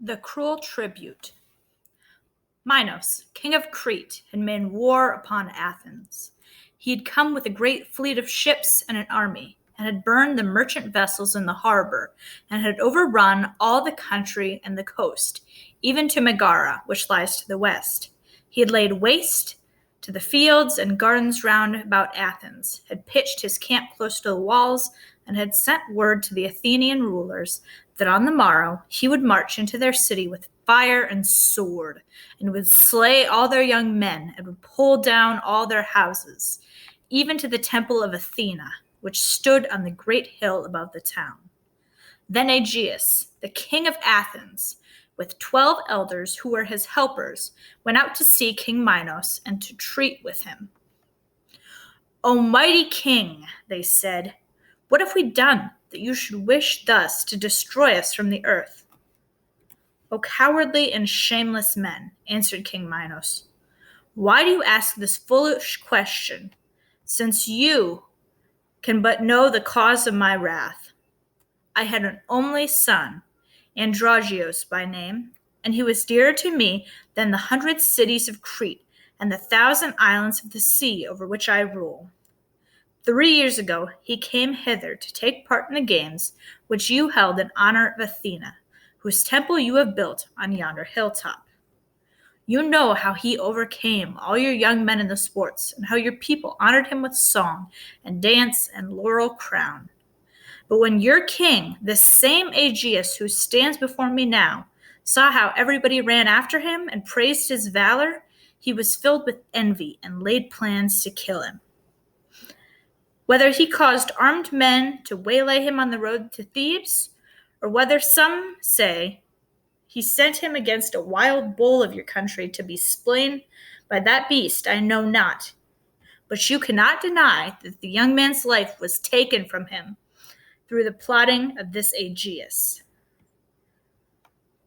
The cruel tribute. Minos, king of Crete, had made war upon Athens. He had come with a great fleet of ships and an army, and had burned the merchant vessels in the harbor, and had overrun all the country and the coast, even to Megara, which lies to the west. He had laid waste to the fields and gardens round about Athens, had pitched his camp close to the walls, and had sent word to the Athenian rulers that on the morrow he would march into their city with fire and sword, and would slay all their young men, and would pull down all their houses, even to the temple of Athena, which stood on the great hill above the town. Then Aegeus, the king of Athens, with 12 elders who were his helpers, went out to see King Minos and to treat with him. "O mighty king," they said, "what have we done that you should wish thus to destroy us from the earth?" "O cowardly and shameless men," answered King Minos, "why do you ask this foolish question, since you can but know the cause of my wrath? I had an only son, Androgeos by name, and he was dearer to me than the 100 cities of Crete and the 1,000 islands of the sea over which I rule. 3 years ago he came hither to take part in the games which you held in honor of Athena, whose temple you have built on yonder hilltop. You know how he overcame all your young men in the sports, and how your people honored him with song and dance and laurel crown. But when your king, this same Aegeus who stands before me now, saw how everybody ran after him and praised his valor, he was filled with envy and laid plans to kill him. Whether he caused armed men to waylay him on the road to Thebes, or whether some say he sent him against a wild bull of your country to be slain by that beast, I know not. But you cannot deny that the young man's life was taken from him through the plotting of this Aegeus."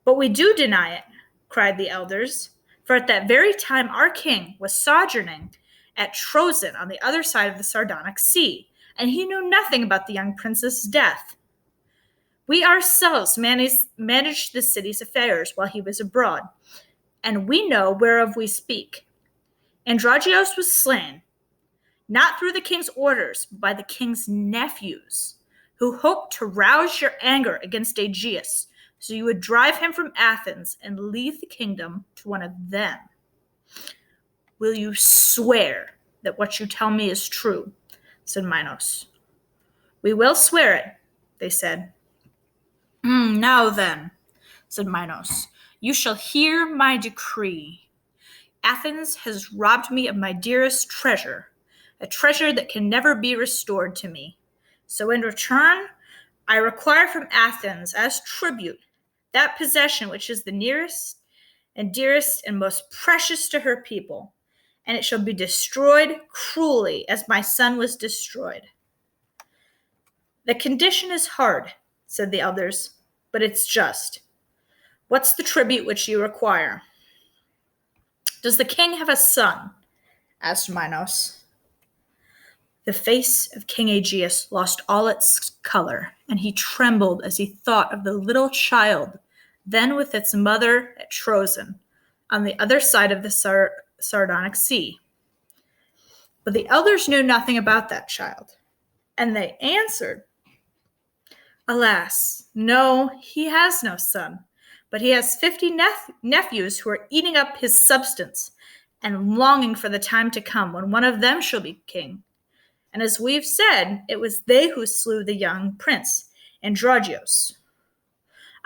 "But we do deny it," cried the elders, "for at that very time our king was sojourning at Troezen on the other side of the Sardonic Sea, and he knew nothing about the young prince's death. We ourselves managed the city's affairs while he was abroad, and we know whereof we speak. Androgeos was slain, not through the king's orders, but by the king's nephews, who hoped to rouse your anger against Aegeus, so you would drive him from Athens and leave the kingdom to one of them. Will you swear that what you tell me is true?" said Minos. "We will swear it," they said. "Now then," said Minos, "you shall hear my decree. Athens has robbed me of my dearest treasure, a treasure that can never be restored to me. So in return, I require from Athens as tribute that possession which is the nearest and dearest and most precious to her people, and it shall be destroyed cruelly as my son was destroyed." "The condition is hard," said the elders, "but it's just. What's the tribute which you require?" "Does the king have a son?" asked Minos. The face of King Aegeus lost all its color, and he trembled as he thought of the little child, then with its mother at Troezen, on the other side of the Sardonic Sea. But the elders knew nothing about that child, and they answered, "Alas, no, he has no son, but he has 50 nephews who are eating up his substance and longing for the time to come when one of them shall be king. And as we've said, it was they who slew the young prince, Androgeos."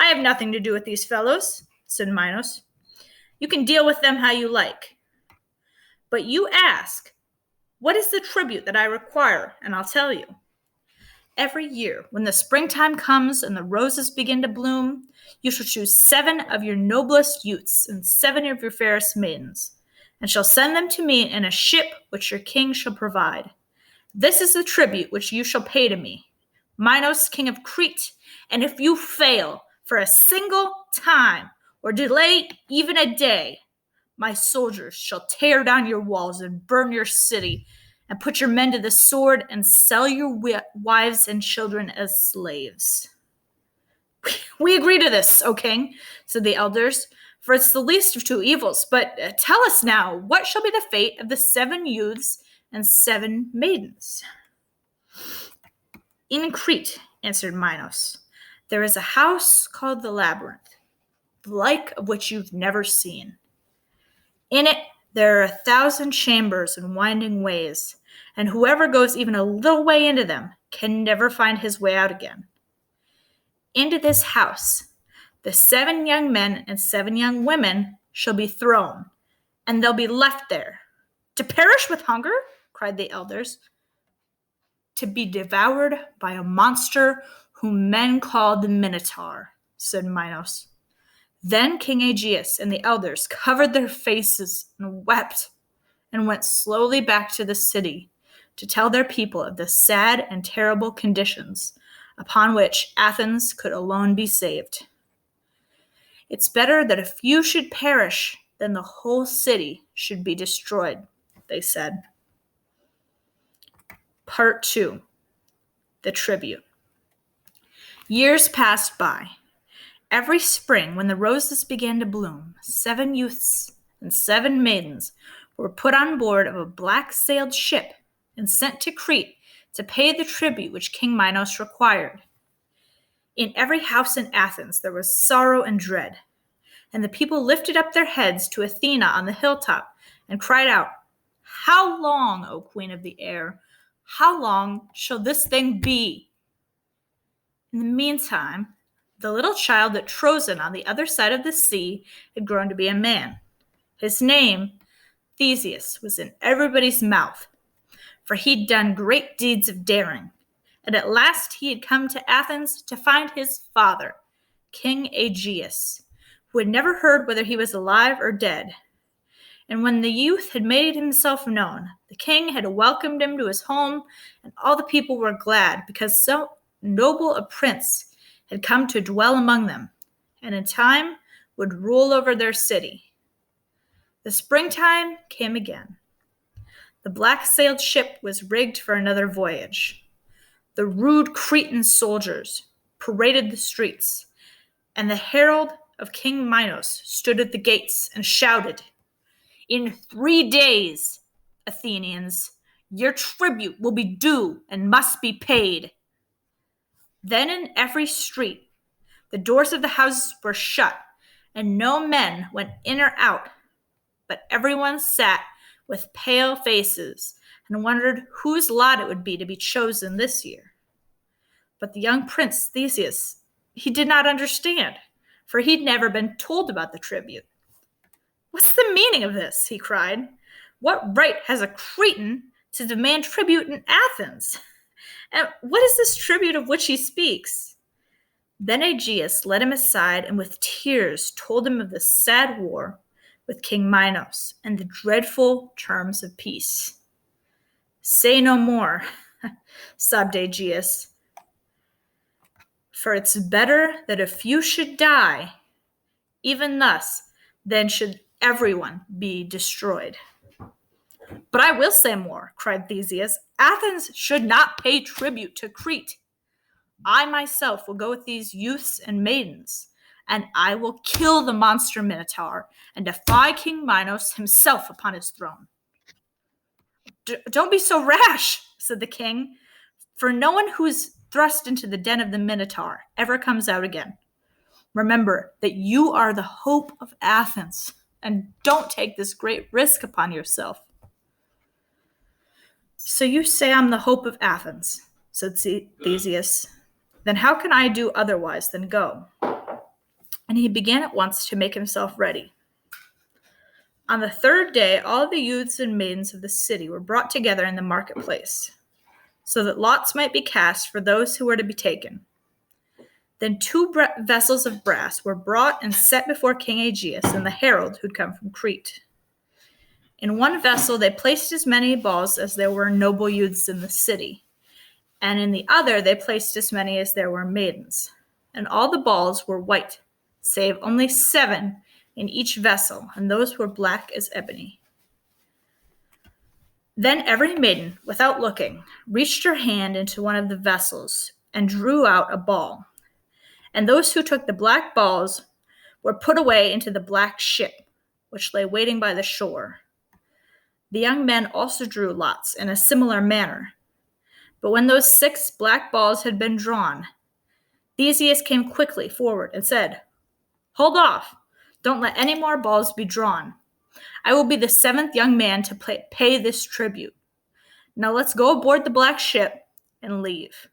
"I have nothing to do with these fellows," said Minos. "You can deal with them how you like. But you ask, what is the tribute that I require, and I'll tell you. Every year, when the springtime comes and the roses begin to bloom, you shall choose 7 of your noblest youths and 7 of your fairest maidens, and shall send them to me in a ship which your king shall provide. This is the tribute which you shall pay to me, Minos, king of Crete, and if you fail for a single time or delay even a day, my soldiers shall tear down your walls and burn your city and put your men to the sword and sell your wives and children as slaves." We agree to this, O king, said the elders, for it's the least of two evils. But tell us now, what shall be the fate of the 7 youths and 7 maidens? In Crete, answered Minos, there is a house called the Labyrinth, the like of which you've never seen. In it, there are 1,000 chambers and winding ways, and whoever goes even a little way into them can never find his way out again. Into this house, the 7 young men and 7 young women shall be thrown, and they'll be left there. To perish with hunger? Cried the elders. To be devoured by a monster whom men call the Minotaur, said Minos. Then King Aegeus and the elders covered their faces and wept, and went slowly back to the city to tell their people of the sad and terrible conditions upon which Athens could alone be saved. It's better that a few should perish than the whole city should be destroyed, they said. Part 2. The Tribute. Years passed by. Every spring, when the roses began to bloom, 7 youths and 7 maidens were put on board of a black-sailed ship and sent to Crete to pay the tribute which King Minos required. In every house in Athens there was sorrow and dread, and the people lifted up their heads to Athena on the hilltop and cried out, "How long, O Queen of the air? How long shall this thing be?" In the meantime, the little child that Trojan on the other side of the sea had grown to be a man. His name, Theseus, was in everybody's mouth, for he'd done great deeds of daring, and at last he had come to Athens to find his father, King Aegeus, who had never heard whether he was alive or dead. And when the youth had made himself known, the king had welcomed him to his home, and all the people were glad, because so noble a prince had come to dwell among them, and in time would rule over their city. The springtime came again. The black-sailed ship was rigged for another voyage. The rude Cretan soldiers paraded the streets, and the herald of King Minos stood at the gates and shouted, "In 3 days, Athenians, your tribute will be due and must be paid." Then in every street, the doors of the houses were shut, and no men went in or out, but everyone sat with pale faces and wondered whose lot it would be to be chosen this year. But the young prince Theseus, he did not understand, for he'd never been told about the tribute. "What's the meaning of this?" he cried. "What right has a Cretan to demand tribute in Athens? And what is this tribute of which he speaks?" Then Aegeus led him aside and with tears told him of the sad war with King Minos and the dreadful terms of peace. "Say no more," sobbed Aegeus, "for it's better that a few should die, even thus, than should everyone be destroyed." "But I will say more," cried Theseus. "Athens should not pay tribute to Crete. I myself will go with these youths and maidens, and I will kill the monster Minotaur and defy King Minos himself upon his throne." Don't be so rash," said the king, "for no one who is thrust into the den of the Minotaur ever comes out again. Remember that you are the hope of Athens, and don't take this great risk upon yourself." "So you say I'm the hope of Athens," said Theseus. "Then how can I do otherwise than go?" And he began at once to make himself ready. On the 3rd day, all the youths and maidens of the city were brought together in the marketplace, so that lots might be cast for those who were to be taken. Then 2 vessels of brass were brought and set before King Aegeus and the herald who'd come from Crete. In one vessel they placed as many balls as there were noble youths in the city, and in the other they placed as many as there were maidens. And all the balls were white, save only 7 in each vessel, and those were black as ebony. Then every maiden, without looking, reached her hand into one of the vessels and drew out a ball. and those who took the black balls were put away into the black ship, which lay waiting by the shore. The young men also drew lots in a similar manner. But when those 6 black balls had been drawn, Theseus came quickly forward and said, "Hold off! Don't let any more balls be drawn. I will be the 7th young man to pay this tribute. Now let's go aboard the black ship and leave."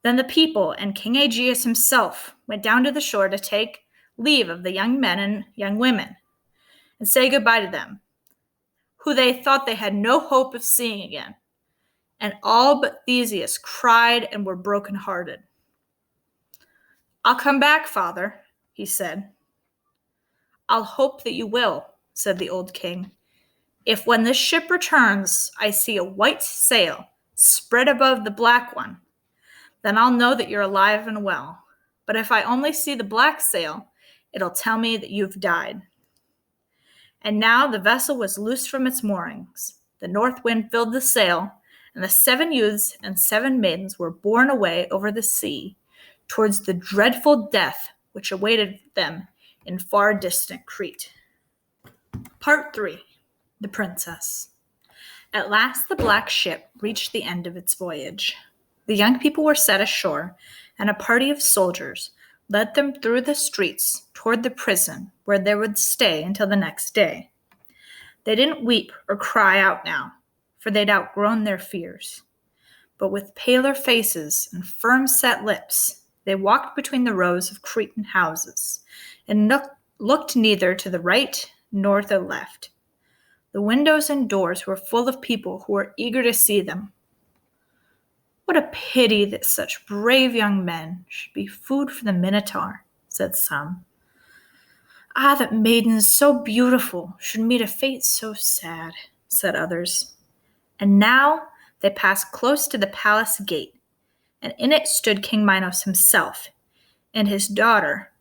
Then the people and King Aegeus himself went down to the shore to take leave of the young men and young women and say goodbye to them, who they thought they had no hope of seeing again. And all but Theseus cried and were broken-hearted. "I'll come back, father," he said. "I'll hope that you will," said the old king. "If when this ship returns, I see a white sail spread above the black one, then I'll know that you're alive and well. But if I only see the black sail, it'll tell me that you've died." And now the vessel was loosed from its moorings. The north wind filled the sail, and the 7 youths and 7 maidens were borne away over the sea towards the dreadful death which awaited them in far distant Crete. Part 3. The Princess. At last the black ship reached the end of its voyage. The young people were set ashore, and a party of soldiers led them through the streets toward the prison where they would stay until the next day. They didn't weep or cry out now, for they'd outgrown their fears. But with paler faces and firm-set lips, they walked between the rows of Cretan houses and looked neither to the right nor to the left. The windows and doors were full of people who were eager to see them. "What a pity that such brave young men should be food for the Minotaur," said some. "Ah, that maidens so beautiful should meet a fate so sad," said others. And now they passed close to the palace gate, and in it stood King Minos himself and his daughter,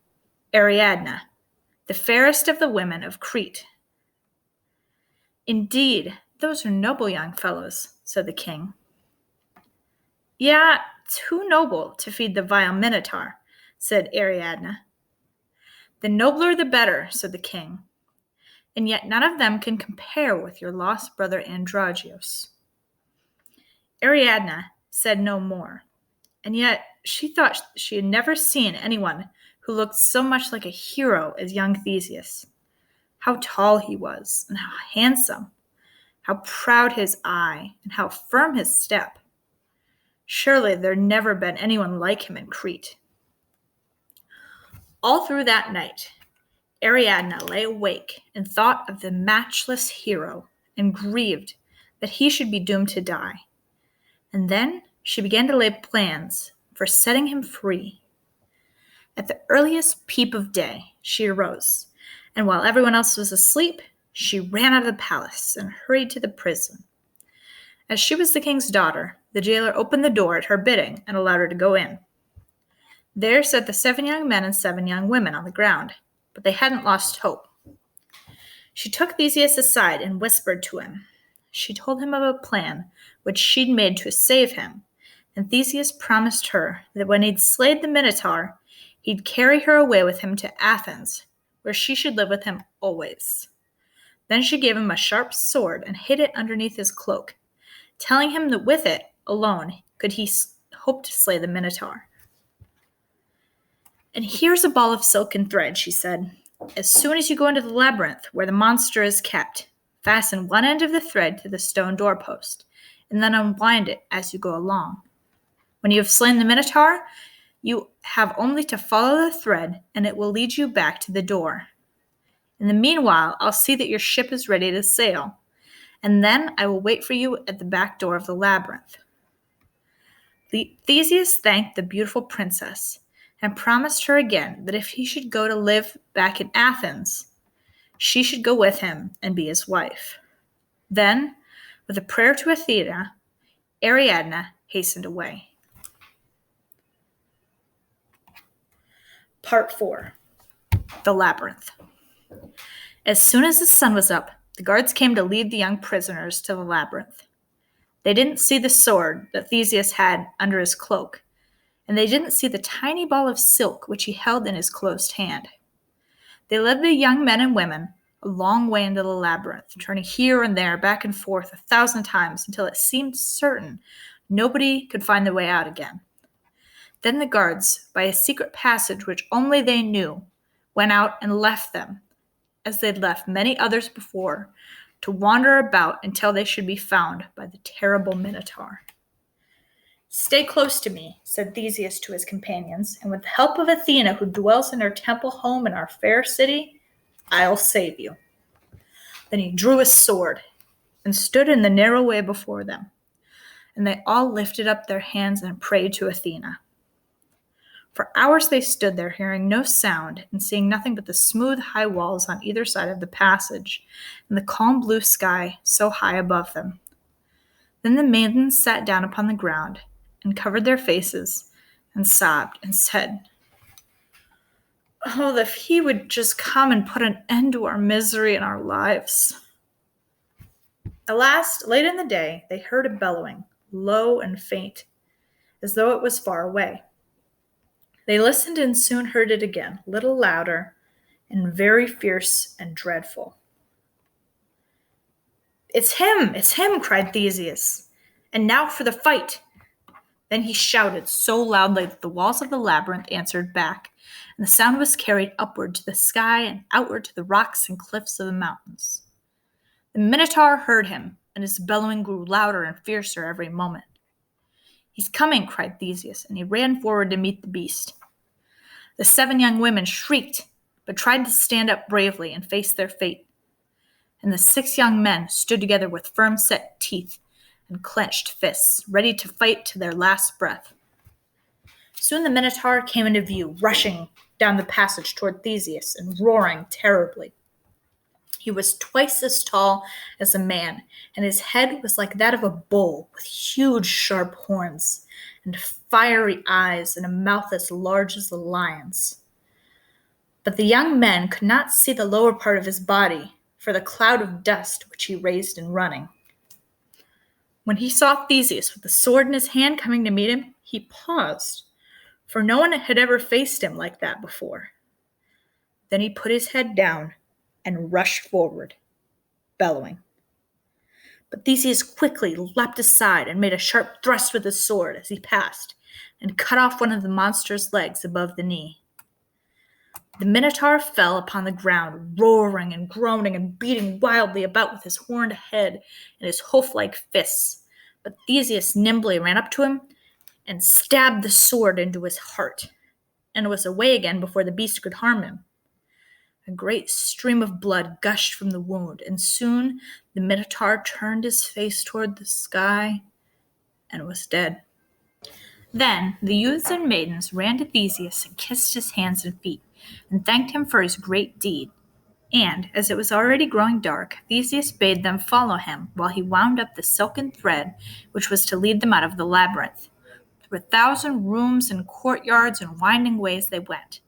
Ariadne, the fairest of the women of Crete. "Indeed, those are noble young fellows," said the king. "Yeah, too noble to feed the vile Minotaur," said Ariadne. "The nobler the better," said the king. "And yet none of them can compare with your lost brother Androgeos." Ariadne said no more, and yet she thought she had never seen anyone who looked so much like a hero as young Theseus. How tall he was, and how handsome, how proud his eye, and how firm his step. Surely there had never been anyone like him in Crete. All through that night, Ariadne lay awake and thought of the matchless hero and grieved that he should be doomed to die. And then she began to lay plans for setting him free. At the earliest peep of day, she arose, and while everyone else was asleep, she ran out of the palace and hurried to the prison. As she was the king's daughter, the jailer opened the door at her bidding and allowed her to go in. There sat the 7 young men and 7 young women on the ground, but they hadn't lost hope. She took Theseus aside and whispered to him. She told him of a plan which she'd made to save him, and Theseus promised her that when he'd slayed the Minotaur, he'd carry her away with him to Athens, where she should live with him always. Then she gave him a sharp sword and hid it underneath his cloak, telling him that with it alone could he hope to slay the Minotaur. "And here's a ball of silk and thread," she said. "As soon as you go into the labyrinth where the monster is kept, fasten one end of the thread to the stone doorpost, and then unwind it as you go along. When you have slain the Minotaur, you have only to follow the thread, and it will lead you back to the door. In the meanwhile, I'll see that your ship is ready to sail, and then I will wait for you at the back door of the labyrinth." Theseus thanked the beautiful princess and promised her again that if he should go to live back in Athens, she should go with him and be his wife. Then, with a prayer to Athena, Ariadne hastened away. Part 4. The Labyrinth. As soon as the sun was up, the guards came to lead the young prisoners to the labyrinth. They didn't see the sword that Theseus had under his cloak, and they didn't see the tiny ball of silk which he held in his closed hand. They led the young men and women a long way into the labyrinth, turning here and there, back and forth 1,000 times until it seemed certain nobody could find the way out again. Then the guards, by a secret passage which only they knew, went out and left them, as they'd left many others before, to wander about until they should be found by the terrible Minotaur. "Stay close to me," said Theseus to his companions, "and with the help of Athena, who dwells in her temple home in our fair city, I'll save you." Then he drew his sword and stood in the narrow way before them, and they all lifted up their hands and prayed to Athena. For hours they stood there, hearing no sound and seeing nothing but the smooth, high walls on either side of the passage and the calm blue sky so high above them. Then the maidens sat down upon the ground and covered their faces and sobbed and said, "Oh, if he would just come and put an end to our misery and our lives." At last, late in the day, they heard a bellowing, low and faint, as though it was far away. They listened and soon heard it again, a little louder and very fierce and dreadful. It's him, cried Theseus. "And now for the fight." Then he shouted so loudly that the walls of the labyrinth answered back, and the sound was carried upward to the sky and outward to the rocks and cliffs of the mountains. The Minotaur heard him, and his bellowing grew louder and fiercer every moment. "He's coming," cried Theseus, and he ran forward to meet the beast. The 7 young women shrieked, but tried to stand up bravely and face their fate. And the 6 young men stood together with firm-set teeth and clenched fists, ready to fight to their last breath. Soon the Minotaur came into view, rushing down the passage toward Theseus and roaring terribly. He was twice as tall as a man, and his head was like that of a bull, with huge sharp horns and fiery eyes and a mouth as large as a lion's. But the young men could not see the lower part of his body for the cloud of dust which he raised in running. When he saw Theseus with the sword in his hand coming to meet him, he paused, for no one had ever faced him like that before. Then he put his head down and rushed forward, bellowing. But Theseus quickly leapt aside and made a sharp thrust with his sword as he passed, and cut off one of the monster's legs above the knee. The Minotaur fell upon the ground, roaring and groaning and beating wildly about with his horned head and his hoof-like fists. But Theseus nimbly ran up to him and stabbed the sword into his heart, and was away again before the beast could harm him. A great stream of blood gushed from the wound, and soon the Minotaur turned his face toward the sky and was dead. Then the youths and maidens ran to Theseus and kissed his hands and feet, and thanked him for his great deed. And, as it was already growing dark, Theseus bade them follow him while he wound up the silken thread which was to lead them out of the labyrinth. Through 1,000 rooms and courtyards and winding ways they went,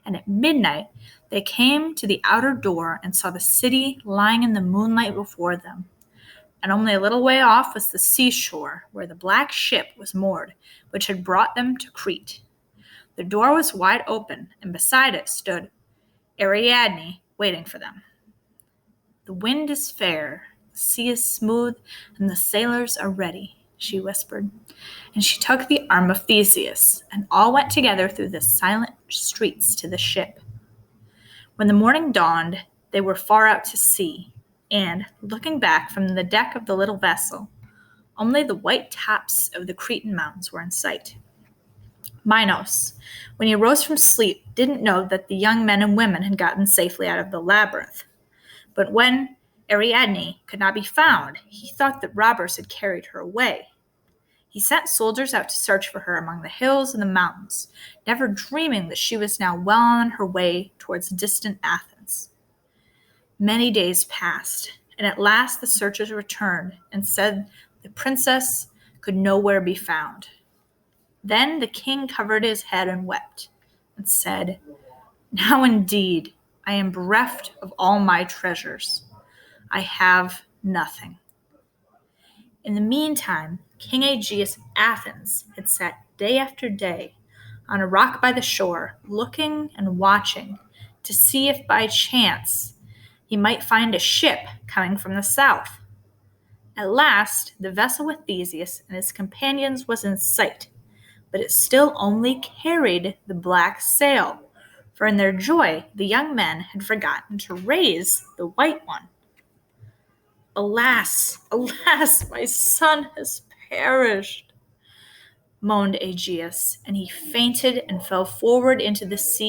and at midnight they came to the outer door and saw the city lying in the moonlight before them. And only a little way off was the seashore, where the black ship was moored, which had brought them to Crete. The door was wide open, and beside it stood Ariadne, waiting for them. "The wind is fair, the sea is smooth, and the sailors are ready," she whispered. And she took the arm of Theseus, and all went together through the silent streets to the ship. When the morning dawned, they were far out to sea, and, looking back from the deck of the little vessel, only the white tops of the Cretan mountains were in sight. Minos, when he rose from sleep, didn't know that the young men and women had gotten safely out of the labyrinth. But when Ariadne could not be found, he thought that robbers had carried her away. He sent soldiers out to search for her among the hills and the mountains, never dreaming that she was now well on her way towards distant Athens. Many days passed, and at last the searchers returned and said the princess could nowhere be found. Then the king covered his head and wept, and said, "Now indeed I am bereft of all my treasures. I have nothing." In the meantime, King Aegeus of Athens had sat day after day on a rock by the shore, looking and watching to see if by chance he might find a ship coming from the south. At last, the vessel with Theseus and his companions was in sight, but it still only carried the black sail, for in their joy the young men had forgotten to raise the white one. Alas, alas, my son has perished, moaned Aegeus, and he fainted and fell forward into the sea